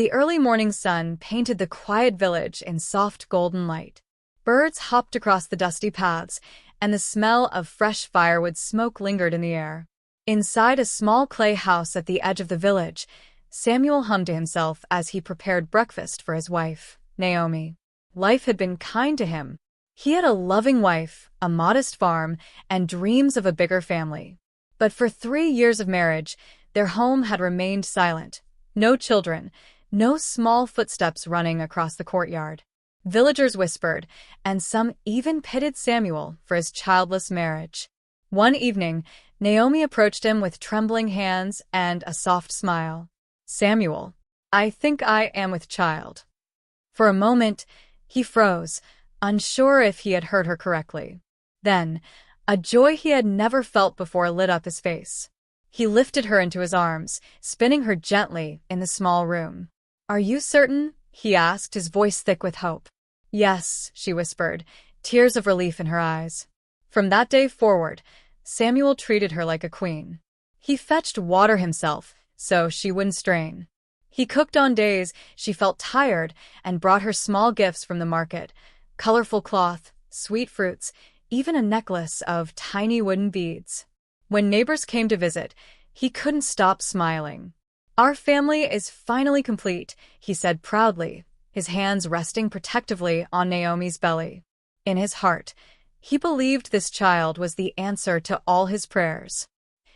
The early morning sun painted the quiet village in soft golden light. Birds hopped across the dusty paths, and the smell of fresh firewood smoke lingered in the air. Inside a small clay house at the edge of the village, Samuel hummed to himself as he prepared breakfast for his wife, Naomi. Life had been kind to him. He had a loving wife, a modest farm, and dreams of a bigger family. But for 3 years of marriage, their home had remained silent. No children, no small footsteps running across the courtyard. Villagers whispered, and some even pitied Samuel for his childless marriage. One evening, Naomi approached him with trembling hands and a soft smile. "Samuel, I think I am with child." For a moment, he froze, unsure if he had heard her correctly. Then, a joy he had never felt before lit up his face. He lifted her into his arms, spinning her gently in the small room. "Are you certain?" he asked, his voice thick with hope. "Yes," she whispered, tears of relief in her eyes. From that day forward, Samuel treated her like a queen. He fetched water himself, so she wouldn't strain. He cooked on days she felt tired and brought her small gifts from the market: colorful cloth, sweet fruits, even a necklace of tiny wooden beads. When neighbors came to visit, he couldn't stop smiling. "Our family is finally complete," he said proudly, his hands resting protectively on Naomi's belly. In his heart, he believed this child was the answer to all his prayers.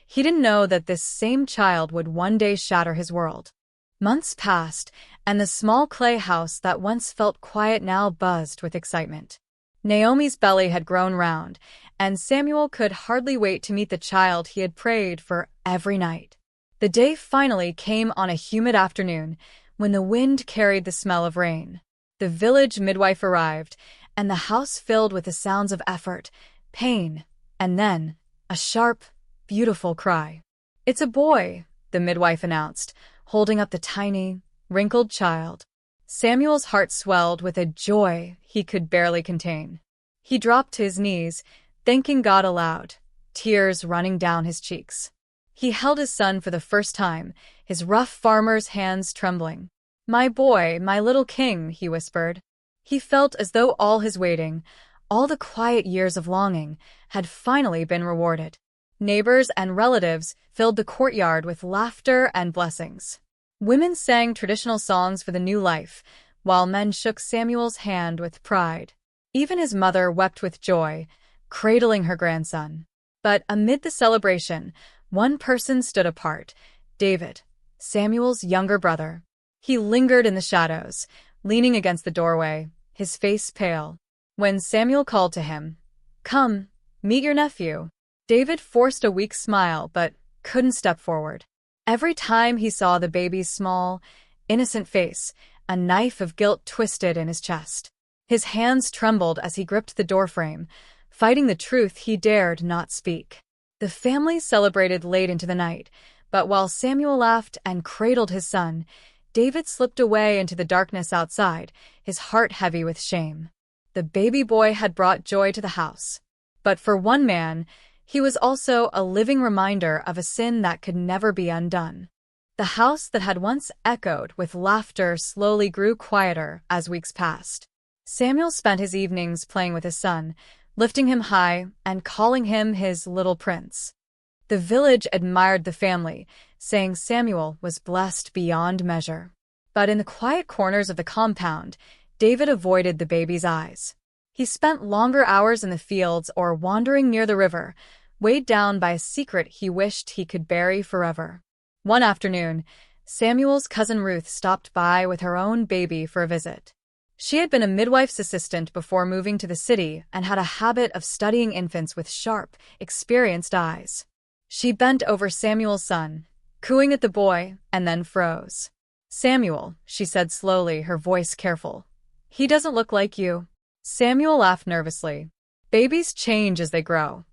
He didn't know that this same child would one day shatter his world. Months passed, and the small clay house that once felt quiet now buzzed with excitement. Naomi's belly had grown round, and Samuel could hardly wait to meet the child he had prayed for every night. The day finally came on a humid afternoon, when the wind carried the smell of rain. The village midwife arrived, and the house filled with the sounds of effort, pain, and then a sharp, beautiful cry. "It's a boy," the midwife announced, holding up the tiny, wrinkled child. Samuel's heart swelled with a joy he could barely contain. He dropped to his knees, thanking God aloud, tears running down his cheeks. He held his son for the first time, his rough farmer's hands trembling. "My boy, my little king," he whispered. He felt as though all his waiting, all the quiet years of longing, had finally been rewarded. Neighbors and relatives filled the courtyard with laughter and blessings. Women sang traditional songs for the new life, while men shook Samuel's hand with pride. Even his mother wept with joy, cradling her grandson. But amid the celebration, one person stood apart: David, Samuel's younger brother. He lingered in the shadows, leaning against the doorway, his face pale. When Samuel called to him, "Come, meet your nephew," David forced a weak smile but couldn't step forward. Every time he saw the baby's small, innocent face, a knife of guilt twisted in his chest. His hands trembled as he gripped the doorframe, fighting the truth he dared not speak. The family celebrated late into the night, but while Samuel laughed and cradled his son, David slipped away into the darkness outside, his heart heavy with shame. The baby boy had brought joy to the house. But for one man, he was also a living reminder of a sin that could never be undone. The house that had once echoed with laughter slowly grew quieter as weeks passed. Samuel spent his evenings playing with his son, lifting him high and calling him his little prince. The village admired the family, saying Samuel was blessed beyond measure. But in the quiet corners of the compound, David avoided the baby's eyes. He spent longer hours in the fields or wandering near the river, weighed down by a secret he wished he could bury forever. One afternoon, Samuel's cousin Ruth stopped by with her own baby for a visit. She had been a midwife's assistant before moving to the city and had a habit of studying infants with sharp, experienced eyes. She bent over Samuel's son, cooing at the boy, and then froze. "Samuel," she said slowly, her voice careful. "He doesn't look like you." Samuel laughed nervously. Babies change as they grow.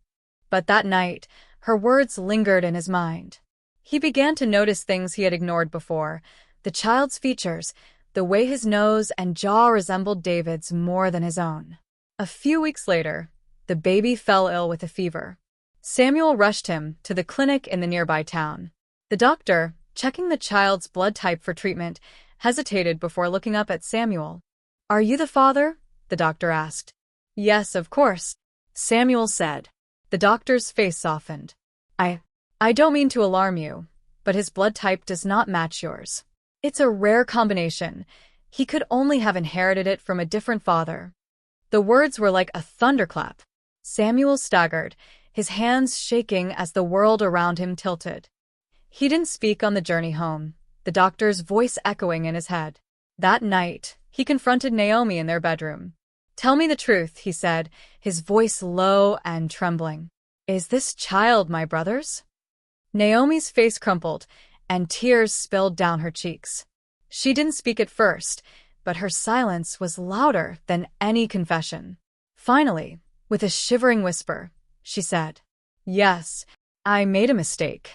But that night, her words lingered in his mind. He began to notice things he had ignored before: the child's features, the way his nose and jaw resembled David's more than his own. A few weeks later, the baby fell ill with a fever. Samuel rushed him to the clinic in the nearby town. The doctor, checking the child's blood type for treatment, hesitated before looking up at Samuel. "Are you the father?" the doctor asked. "Yes, of course," Samuel said. The doctor's face softened. I don't mean to alarm you, but his blood type does not match yours. It's a rare combination. He could only have inherited it from a different father." The words were like a thunderclap. Samuel staggered, his hands shaking as the world around him tilted. He didn't speak on the journey home, the doctor's voice echoing in his head. That night, he confronted Naomi in their bedroom. "Tell me the truth," he said, his voice low and trembling. "Is this child my brother's?" Naomi's face crumpled, and tears spilled down her cheeks. She didn't speak at first, but her silence was louder than any confession. Finally, with a shivering whisper, she said, "Yes, I made a mistake."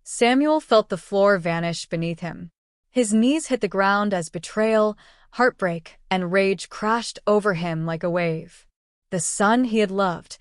Samuel felt the floor vanish beneath him. His knees hit the ground as betrayal, heartbreak, and rage crashed over him like a wave. The son he had loved,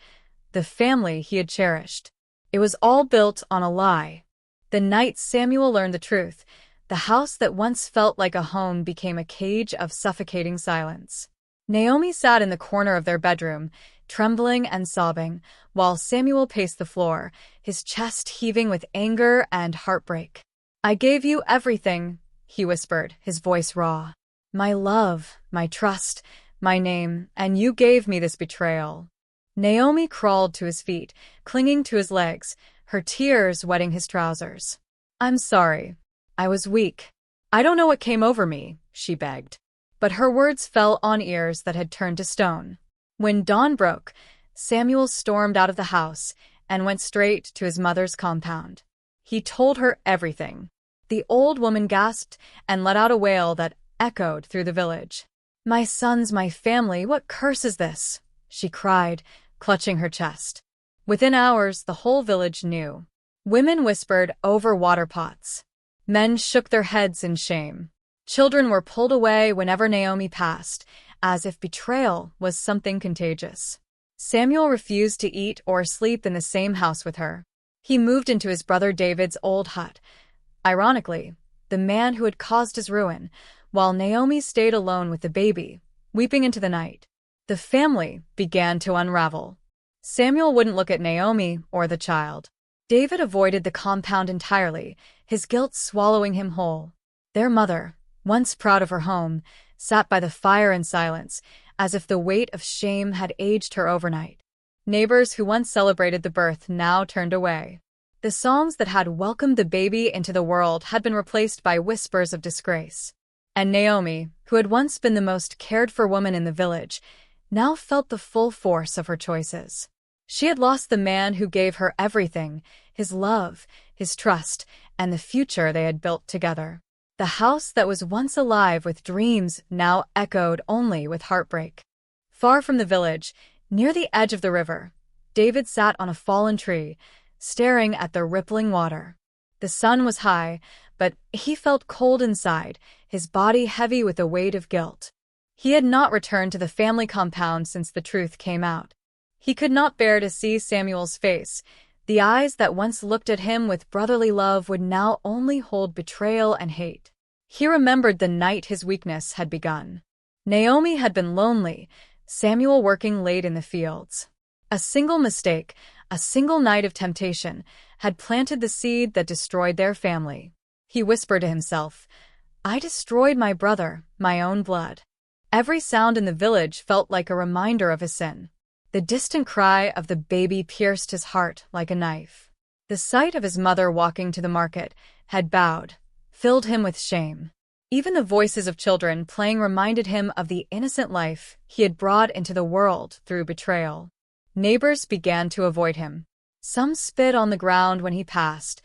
the family he had cherished. It was all built on a lie. The night Samuel learned the truth, the house that once felt like a home became a cage of suffocating silence. Naomi sat in the corner of their bedroom, trembling and sobbing, while Samuel paced the floor, his chest heaving with anger and heartbreak. "I gave you everything," he whispered, his voice raw. "My love, my trust, my name, and you gave me this betrayal." Naomi crawled to his feet, clinging to his legs, her tears wetting his trousers. "I'm sorry. I was weak. I don't know what came over me," she begged. But her words fell on ears that had turned to stone. When dawn broke, Samuel stormed out of the house and went straight to his mother's compound. He told her everything. The old woman gasped and let out a wail that echoed through the village. "My sons, my family, what curse is this?" she cried, clutching her chest. Within hours, the whole village knew. Women whispered over water pots. Men shook their heads in shame. Children were pulled away whenever Naomi passed, as if betrayal was something contagious. Samuel refused to eat or sleep in the same house with her. He moved into his brother David's old hut. Ironically, the man who had caused his ruin, while Naomi stayed alone with the baby, weeping into the night. The family began to unravel. Samuel wouldn't look at Naomi or the child. David avoided the compound entirely, his guilt swallowing him whole. Their mother, once proud of her home, sat by the fire in silence, as if the weight of shame had aged her overnight. Neighbors who once celebrated the birth now turned away. The songs that had welcomed the baby into the world had been replaced by whispers of disgrace. And Naomi, who had once been the most cared-for woman in the village, now felt the full force of her choices. She had lost the man who gave her everything, his love, his trust, and the future they had built together. The house that was once alive with dreams now echoed only with heartbreak. Far from the village, near the edge of the river, David sat on a fallen tree, staring at the rippling water. The sun was high, but he felt cold inside, his body heavy with the weight of guilt. He had not returned to the family compound since the truth came out. He could not bear to see Samuel's face. The eyes that once looked at him with brotherly love would now only hold betrayal and hate. He remembered the night his weakness had begun. Naomi had been lonely, Samuel working late in the fields. A single mistake, a single night of temptation, had planted the seed that destroyed their family. He whispered to himself, "I destroyed my brother, my own blood." Every sound in the village felt like a reminder of his sin. The distant cry of the baby pierced his heart like a knife. The sight of his mother walking to the market, head bowed, filled him with shame. Even the voices of children playing reminded him of the innocent life he had brought into the world through betrayal. Neighbors began to avoid him. Some spit on the ground when he passed,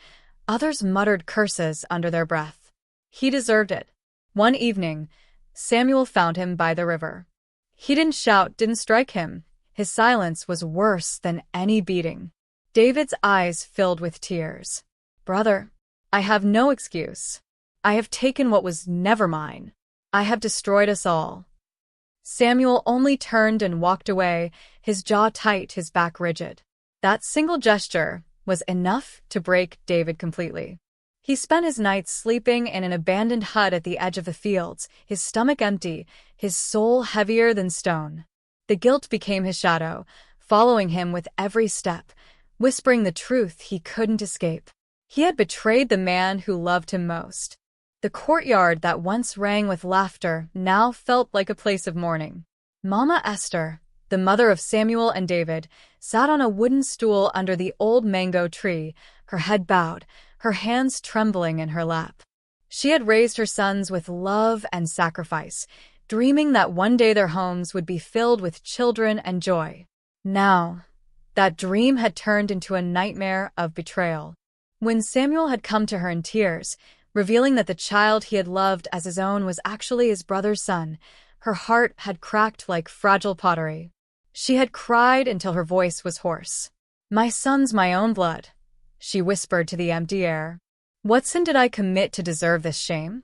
others muttered curses under their breath. He deserved it. One evening, Samuel found him by the river. He didn't shout, didn't strike him. His silence was worse than any beating. David's eyes filled with tears. "Brother, I have no excuse. I have taken what was never mine. I have destroyed us all." Samuel only turned and walked away, his jaw tight, his back rigid. That single gesture was enough to break David completely. He spent his nights sleeping in an abandoned hut at the edge of the fields, his stomach empty, his soul heavier than stone. The guilt became his shadow, following him with every step, whispering the truth he couldn't escape. He had betrayed the man who loved him most. The courtyard that once rang with laughter now felt like a place of mourning. Mama Esther, the mother of Samuel and David, sat on a wooden stool under the old mango tree, her head bowed, her hands trembling in her lap. She had raised her sons with love and sacrifice, dreaming that one day their homes would be filled with children and joy. Now, that dream had turned into a nightmare of betrayal. When Samuel had come to her in tears, revealing that the child he had loved as his own was actually his brother's son, her heart had cracked like fragile pottery. She had cried until her voice was hoarse. "My son's my own blood," she whispered to the empty air. "What sin did I commit to deserve this shame?"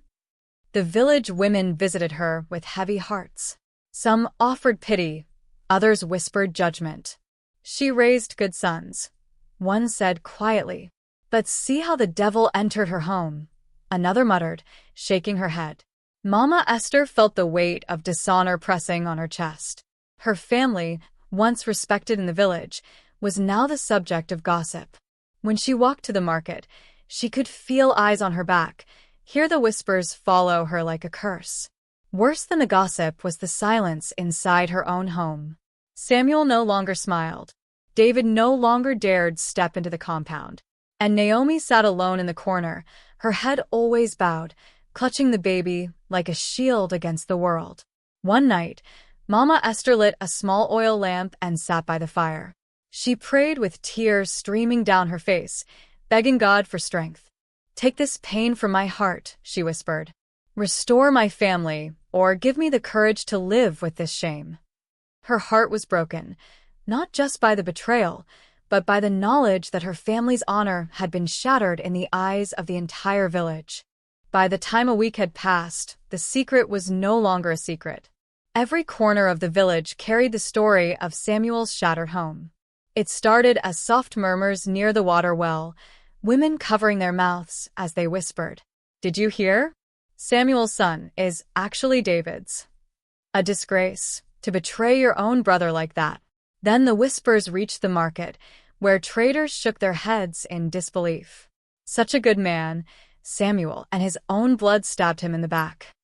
The village women visited her with heavy hearts. Some offered pity, others whispered judgment. "She raised good sons," one said quietly. "But see how the devil entered her home," another muttered, shaking her head. Mama Esther felt the weight of dishonor pressing on her chest. Her family, once respected in the village, was now the subject of gossip. When she walked to the market, she could feel eyes on her back, hear the whispers follow her like a curse. Worse than the gossip was the silence inside her own home. Samuel no longer smiled. David no longer dared step into the compound. And Naomi sat alone in the corner, her head always bowed, clutching the baby like a shield against the world. One night, Mama Esther lit a small oil lamp and sat by the fire. She prayed with tears streaming down her face, begging God for strength. "Take this pain from my heart," she whispered. "Restore my family, or give me the courage to live with this shame." Her heart was broken, not just by the betrayal, but by the knowledge that her family's honor had been shattered in the eyes of the entire village. By the time a week had passed, the secret was no longer a secret. Every corner of the village carried the story of Samuel's shattered home. It started as soft murmurs near the water well, women covering their mouths as they whispered, "Did you hear? Samuel's son is actually David's. A disgrace, to betray your own brother like that." Then the whispers reached the market, where traders shook their heads in disbelief. Such a good man, Samuel, and his own blood stabbed him in the back.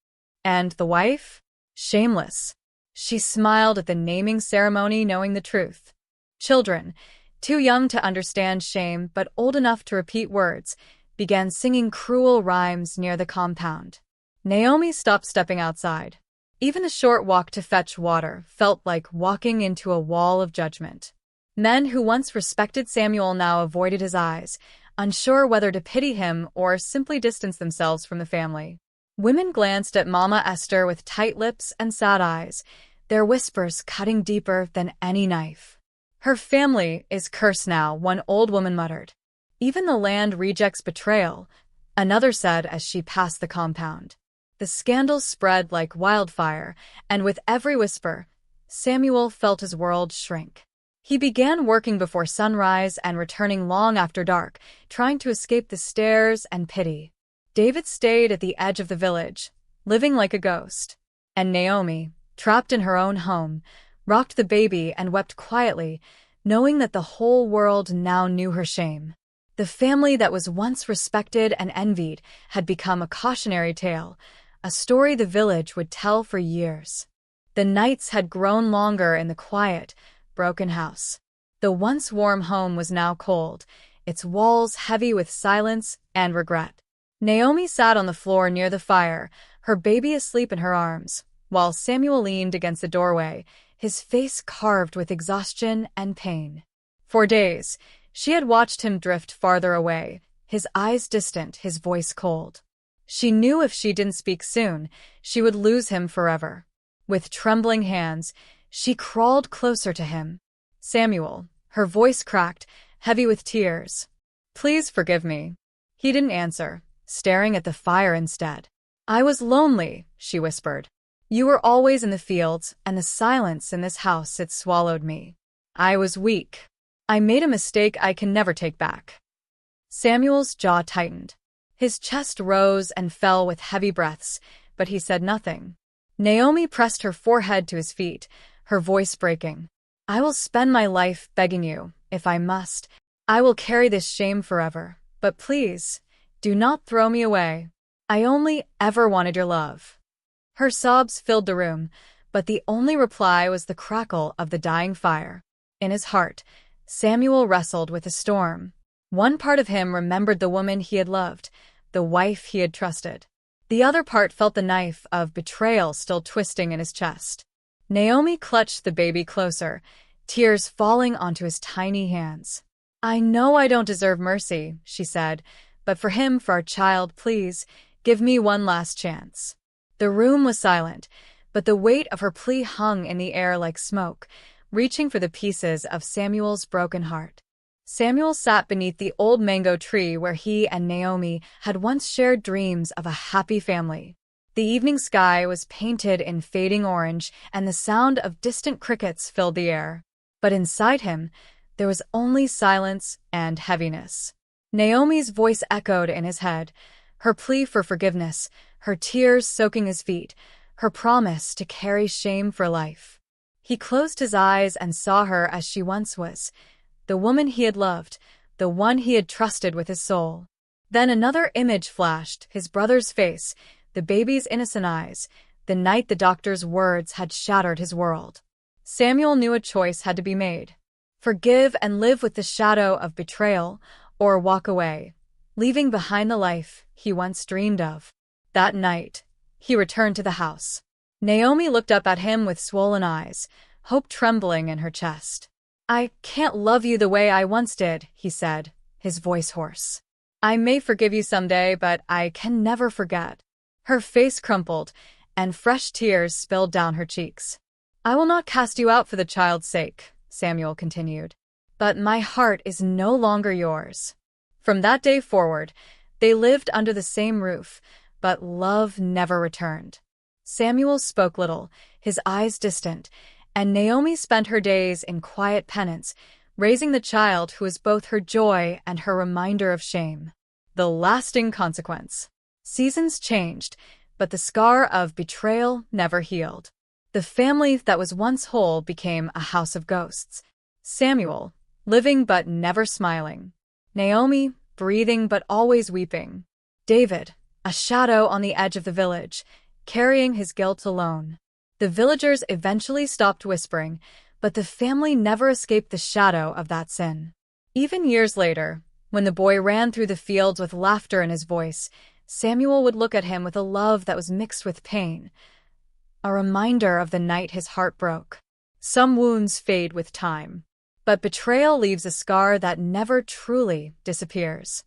And the wife? Shameless. She smiled at the naming ceremony, knowing the truth. Children, too young to understand shame but old enough to repeat words, began singing cruel rhymes near the compound. Naomi stopped stepping outside. Even the short walk to fetch water felt like walking into a wall of judgment. Men who once respected Samuel now avoided his eyes, unsure whether to pity him or simply distance themselves from the family. Women glanced at Mama Esther with tight lips and sad eyes, their whispers cutting deeper than any knife. "Her family is cursed now," one old woman muttered. "Even the land rejects betrayal," another said as she passed the compound. The scandal spread like wildfire, and with every whisper, Samuel felt his world shrink. He began working before sunrise and returning long after dark, trying to escape the stares and pity. David stayed at the edge of the village, living like a ghost. And Naomi, trapped in her own home, rocked the baby and wept quietly, knowing that the whole world now knew her shame. The family that was once respected and envied had become a cautionary tale, a story the village would tell for years. The nights had grown longer in the quiet, broken house. The once warm home was now cold, its walls heavy with silence and regret. Naomi sat on the floor near the fire, her baby asleep in her arms, while Samuel leaned against the doorway, his face carved with exhaustion and pain. For days, she had watched him drift farther away, his eyes distant, his voice cold. She knew if she didn't speak soon, she would lose him forever. With trembling hands, she crawled closer to him. "Samuel," her voice cracked, heavy with tears. "Please forgive me." He didn't answer, staring at the fire instead. "I was lonely," she whispered. "You were always in the fields, and the silence in this house, it swallowed me. I was weak. I made a mistake I can never take back." Samuel's jaw tightened. His chest rose and fell with heavy breaths, but he said nothing. Naomi pressed her forehead to his feet, her voice breaking. I will spend my life begging you, if I must. I will carry this shame forever. But please, do not throw me away. I only ever wanted your love. Her sobs filled the room, but the only reply was the crackle of the dying fire. In his heart, Samuel wrestled with a storm. One part of him remembered the woman he had loved, the wife he had trusted. The other part felt the knife of betrayal still twisting in his chest. Naomi clutched the baby closer, tears falling onto his tiny hands. I know I don't deserve mercy, she said, but for him, for our child, please, give me one last chance. The room was silent, but the weight of her plea hung in the air like smoke, reaching for the pieces of Samuel's broken heart. Samuel sat beneath the old mango tree where he and Naomi had once shared dreams of a happy family. The evening sky was painted in fading orange, and the sound of distant crickets filled the air. But inside him, there was only silence and heaviness. Naomi's voice echoed in his head, her plea for forgiveness, her tears soaking his feet, her promise to carry shame for life. He closed his eyes and saw her as she once was, the woman he had loved, the one he had trusted with his soul. Then another image flashed, his brother's face, the baby's innocent eyes, the night the doctor's words had shattered his world. Samuel knew a choice had to be made. Forgive and live with the shadow of betrayal, or walk away, leaving behind the life he once dreamed of. That night, he returned to the house. Naomi looked up at him with swollen eyes, hope trembling in her chest. I can't love you the way I once did, he said, his voice hoarse. I may forgive you someday, but I can never forget. Her face crumpled, and fresh tears spilled down her cheeks. I will not cast you out for the child's sake, Samuel continued, but my heart is no longer yours. From that day forward, they lived under the same roof, but love never returned. Samuel spoke little, his eyes distant, and Naomi spent her days in quiet penance, raising the child who was both her joy and her reminder of shame. The lasting consequence. Seasons changed, but the scar of betrayal never healed. The family that was once whole became a house of ghosts. Samuel, living but never smiling. Naomi, breathing but always weeping. David, a shadow on the edge of the village, carrying his guilt alone. The villagers eventually stopped whispering, but the family never escaped the shadow of that sin. Even years later, when the boy ran through the fields with laughter in his voice, Samuel would look at him with a love that was mixed with pain, a reminder of the night his heart broke. Some wounds fade with time, but betrayal leaves a scar that never truly disappears.